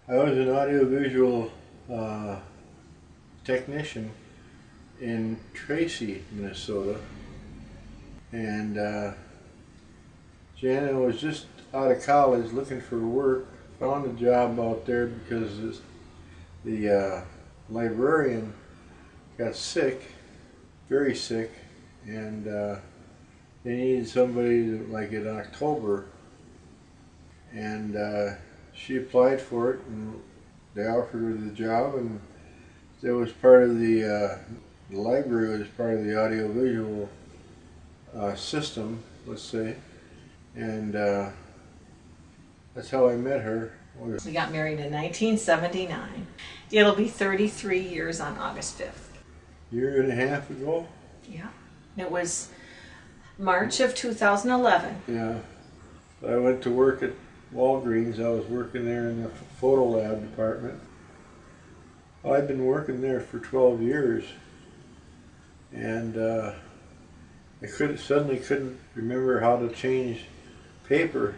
I was an audiovisual technician in Tracy, Minnesota, and Jana was just out of college looking for work. Found a job out there because the librarian got sick, very sick, and they needed somebody like in October, and she applied for it, and they offered her the job, and it was part of the library was part of the audiovisual system, let's say, and that's how I met her. We got married in 1979. It'll be 33 years on August 5th. Year and a half ago? Yeah. It was March of 2011. Yeah. I went to work at Walgreens. I was working there in the photo lab department. I've been working there for 12 years, and I suddenly couldn't remember how to change paper.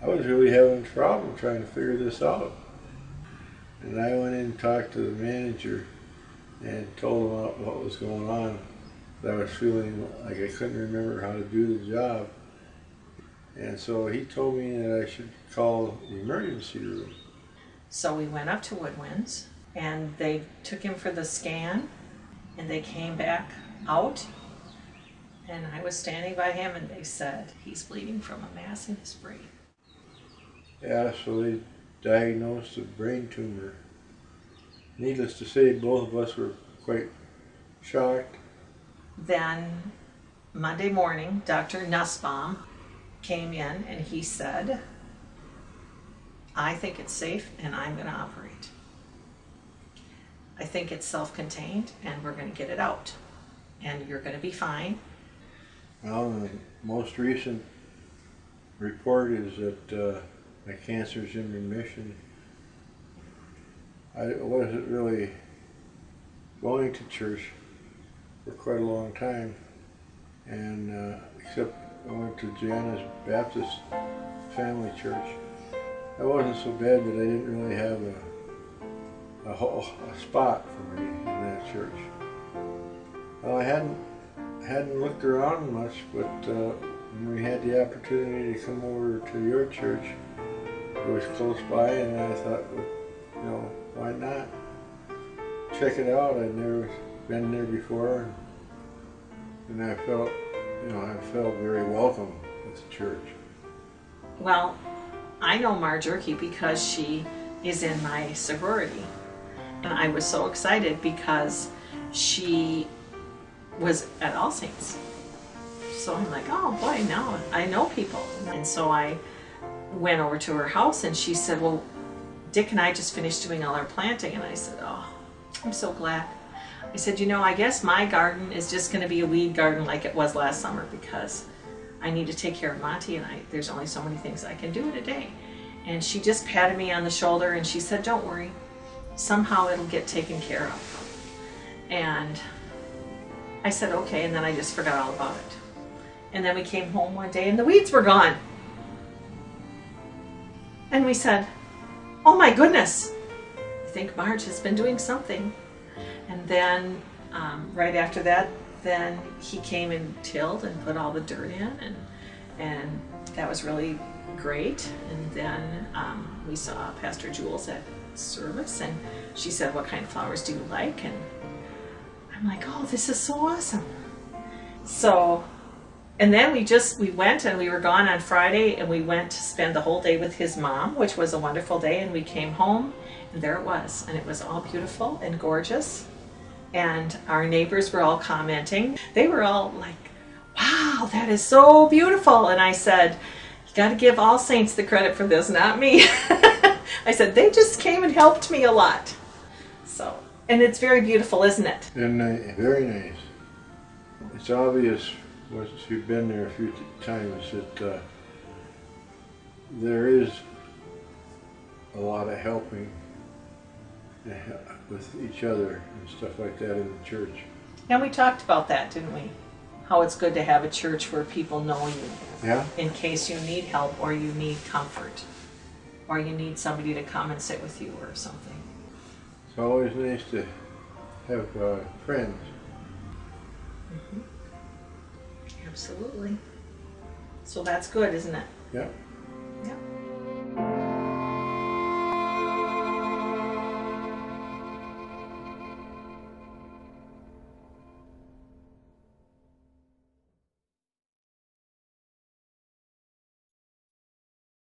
I was really having a problem trying to figure this out. And I went in and talked to the manager and told him what was going on. I was feeling like I couldn't remember how to do the job. And so he told me that I should call the emergency room. So we went up to Woodwinds, and they took him for the scan, and they came back out, and I was standing by him, and they said, he's bleeding from a mass in his brain. Yeah, so they diagnosed a brain tumor. Needless to say, both of us were quite shocked. Then Monday morning, Dr. Nussbaum came in and he said, I think it's safe and I'm going to operate. I think it's self-contained and we're going to get it out. And you're going to be fine. Well, the most recent report is that my cancer's in remission. I wasn't really going to church for quite a long time, and except I went to Jana's Baptist family church. That wasn't so bad that I didn't really have a spot for me in that church. Well, I hadn't looked around much, but when we had the opportunity to come over to your church, it was close by, and I thought, you know, why not check it out? I'd never been there before, and I felt, you know, I felt very welcome at the church. Well, I know Marjorie because she is in my sorority, and I was so excited because she was at All Saints. So I'm like, oh boy, now I know people. And so I went over to her house, and she said, well, Dick and I just finished doing all our planting. And I said, oh, I'm so glad. I said, you know, I guess my garden is just going to be a weed garden like it was last summer, because I need to take care of Monte, and there's only so many things I can do in a day. And she just patted me on the shoulder and she said, don't worry, somehow it'll get taken care of. And I said, okay, and then I just forgot all about it. And then we came home one day and the weeds were gone. And we said, oh my goodness, I think Marge has been doing something. And then right after that, then he came and tilled and put all the dirt in, and that was really great. And then we saw Pastor Jules at service, and she said, what kind of flowers do you like? And I'm like, oh, this is so awesome. So, and then we went, and we were gone on Friday, and we went to spend the whole day with his mom, which was a wonderful day. And we came home, and there it was, and it was all beautiful and gorgeous. And our neighbors were all commenting. They were all like, wow, that is so beautiful. And I said, you got to give All Saints the credit for this, not me. I said, they just came and helped me a lot. So, and it's very beautiful, isn't it? And very nice. It's obvious, once you've been there a few times, that there is a lot of helping with each other and stuff like that in the church. And we talked about that, didn't we? How it's good to have a church where people know you. Yeah. In case you need help or you need comfort. or you need somebody to come and sit with you or something. It's always nice to have friends. Mm-hmm. Absolutely. So that's good, isn't it? Yep. Yep.